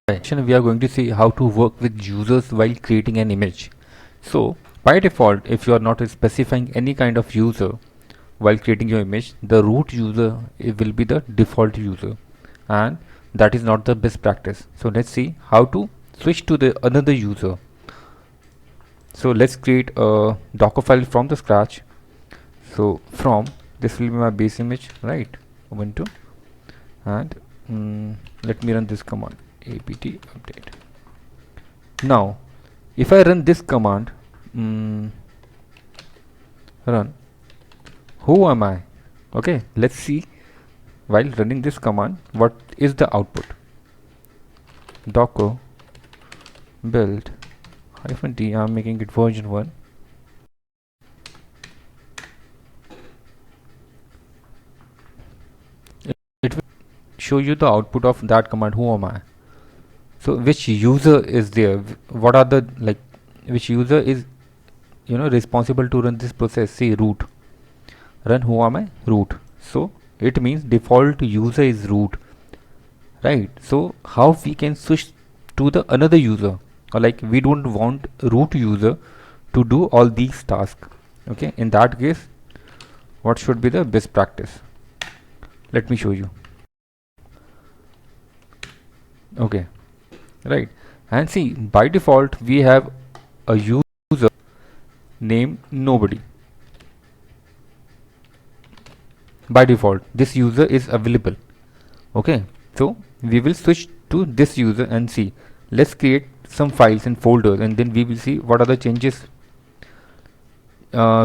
Section we are going to see how to work with users while creating an image. So by default, if you are not specifying any kind of user while creating your image, the root user will be the default user, and that is not the best practice. So let's see how to switch to the another user. So let's create a Docker file from the scratch. So from this will be my base image, right? Ubuntu, and let me run this command apt update. Now if I run this command, run who am I, okay, let's see while running this command what is the output. Docker build -t, I'm making it version 1. It will show you the output of that command, who am I. So which user is there, what are the which user is responsible to run this process. See, root, run who am I, root. So it means default user is root, right? So how we can switch to the another user, or we don't want root user to do all these tasks. Okay, in that case what should be the best practice? Let me show you. Okay, right, and see, by default we have a user named nobody. By default this user is available. Okay, so we will switch to this user and see. Let's create some files and folders, and then we will see what are the changes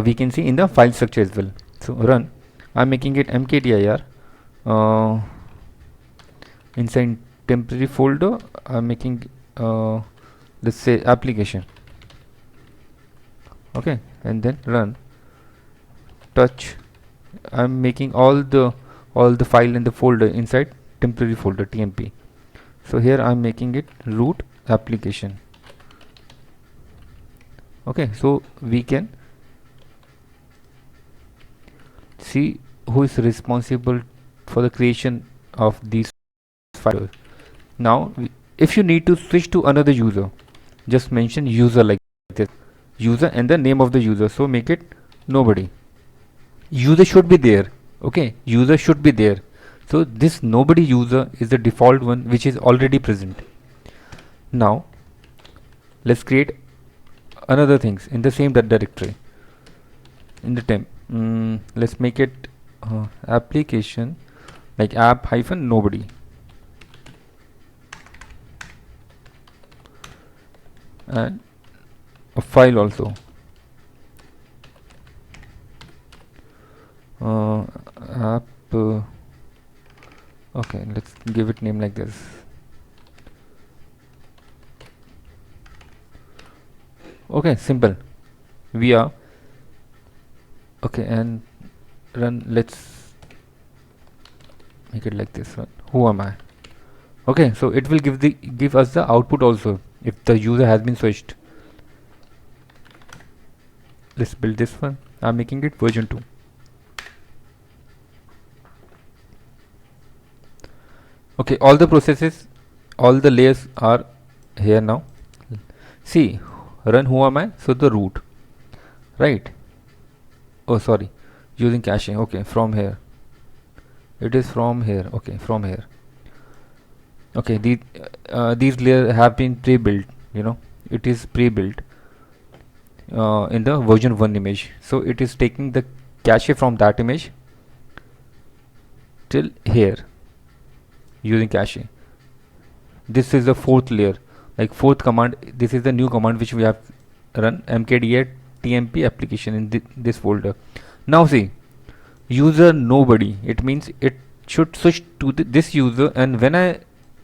we can see in the file structure as well. So run, I'm making it mkdir. Inside temporary folder I'm making let's say application. Okay, and then run touch, I'm making all the file in the folder inside temporary folder tmp. So here I'm making it root application. Okay, so we can see who is responsible for the creation of these files. Now if you need to switch to another user, just mention user like this, user and the name of the user. So make it nobody. User should be there. Okay, user should be there. So this nobody user is the default one which is already present. Now let's create another things in the same directory. In the temp, let's make it application, like app hyphen nobody, and a file also, app okay, let's give it name like this. Okay, simple. We are okay, and run. Let's make it like this one, who am I. Okay, so it will give us the output also if the user has been switched. Let's build this one. I'm making it version 2. Okay, all the processes, all the layers are here now. See, run who am I, so the root, right? Oh sorry, using caching. Okay, from here, it is from here. Okay, from here. Okay, these layers have been pre-built, it is pre-built in the version 1 image. So it is taking the cache from that image till here using cache. This is the fourth layer, like fourth command. This is the new command which we have run, mkdir tmp application in this folder. Now see, user nobody, it means it should switch to this user, and when I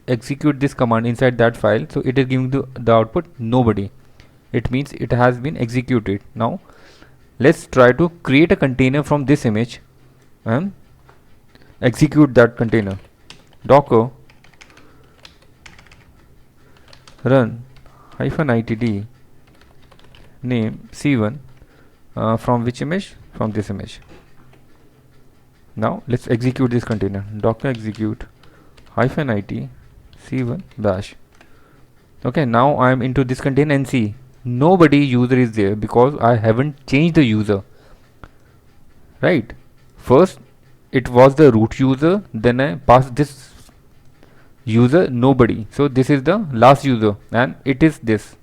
execute this command inside that file, so it is giving the output nobody. It means it has been executed. Now let's try to create a container from this image and execute that container. Docker run -itd name c1 from which image, from this image. Now let's execute this container. Docker execute -it c1 bash. Okay, now I am into this container and see nobody user is there because I haven't changed the user, right? First it was the root user, then I passed this user nobody, so this is the last user and it is this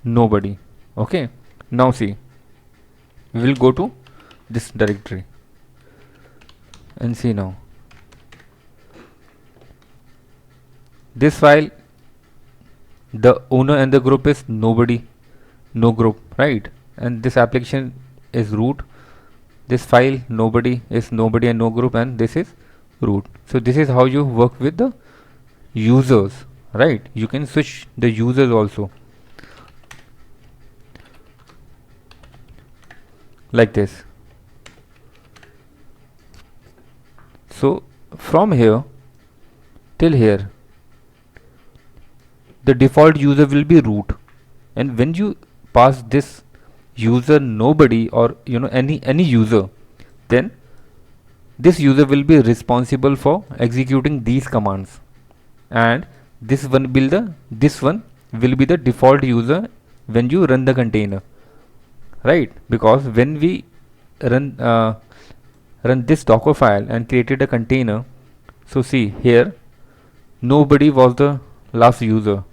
nobody. Okay, now see, we will go to this directory and see now this file, the owner and the group is nobody, no group, right? And this application is root, this file nobody is nobody and no group, and this is root. So this is how you work with the users, right? You can switch the users also like this. So from here till here the default user will be root, and when you pass this user nobody or any user, then this user will be responsible for executing these commands, and this one will be the default user when you run the container, right? Because when we run run this Docker file and created a container, so see here nobody was the last user,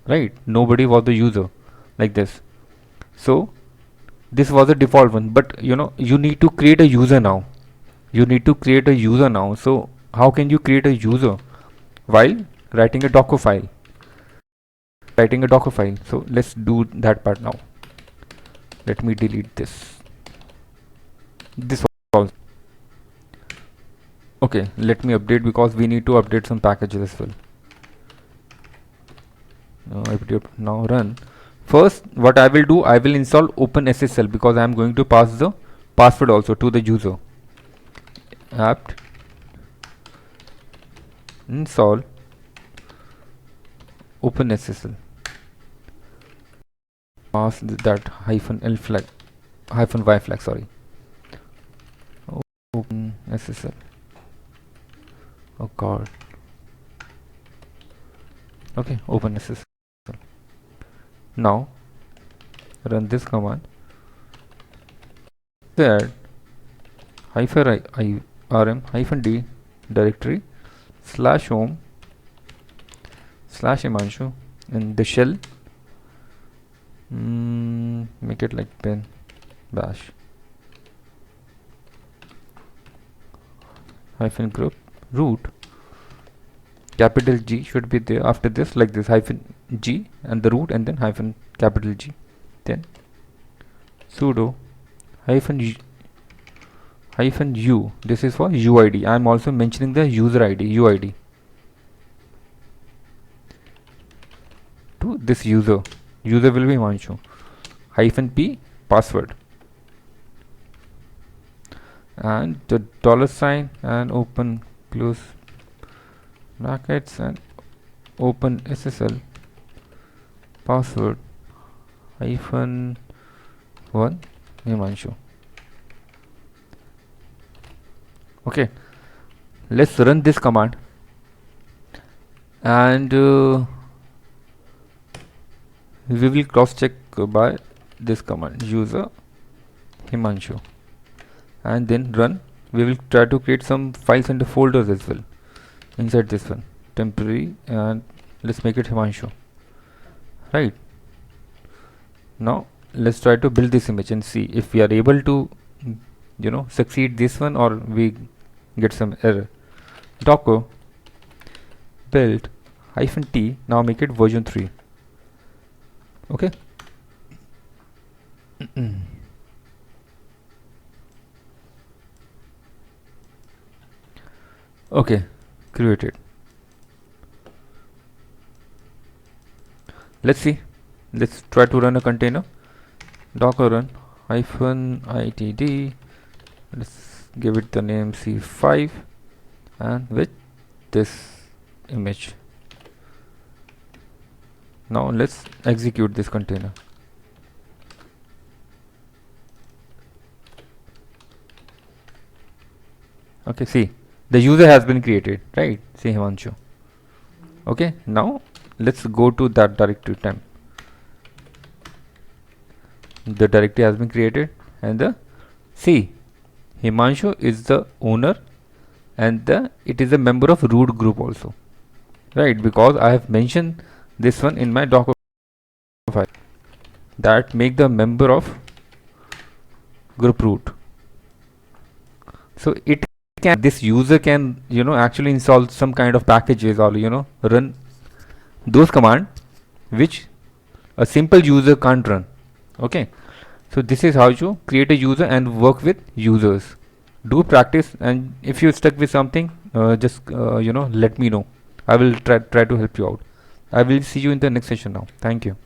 right? Nobody was the user like this. So this was the default one, but you need to create a user now. You need to create a user now. So how can you create a user? While writing a Docker file. So let's do that part now. Let me delete this. This also. Okay, let me update because we need to update some packages as well. Now run. First, what I will do, I will install OpenSSL because I am going to pass the password also to the user. Apt install OpenSSL. Pass that -l flag, -y flag. Sorry. OpenSSL. Oh God. Okay, OpenSSL. Now run this command. Add -rm-d directory /home /Himanshu and the shell. Make it like pen bash -group root. Capital G should be there after this, like this, -g and the root, and then -G, then sudo -u. This is for UID. I am also mentioning the user ID UID to this user. User will be Himanshu. -p password and the $ and open close brackets and OpenSSL password -1 Himanshu. Okay, let's run this command and we will cross check by this command user Himanshu, and then run. We will try to create some files and folders as well inside this one, temporary, and let's make it Himanshu. Right, now let's try to build this image and see if we are able to succeed this one or we get some error. Docker build -t. Now make it version 3. Okay. Okay, created. Let's see. Let's try to run a container. Docker run -itd. Let's give it the name C5 and with this image. Now let's execute this container. Okay, see, the user has been created, right? See Himanshu. Okay, now let's go to that directory temp. The directory has been created, and the see Himanshu is the owner, and it is a member of root group also, right? Because I have mentioned this one in my Docker file, that make the member of group root. So it can, this user can actually install some kind of packages, or run those command which a simple user can't run. Okay, so this is how you create a user and work with users. Do practice, and if you're stuck with something, just let me know. I will try to help you out. I will see you in the next session now. Thank you.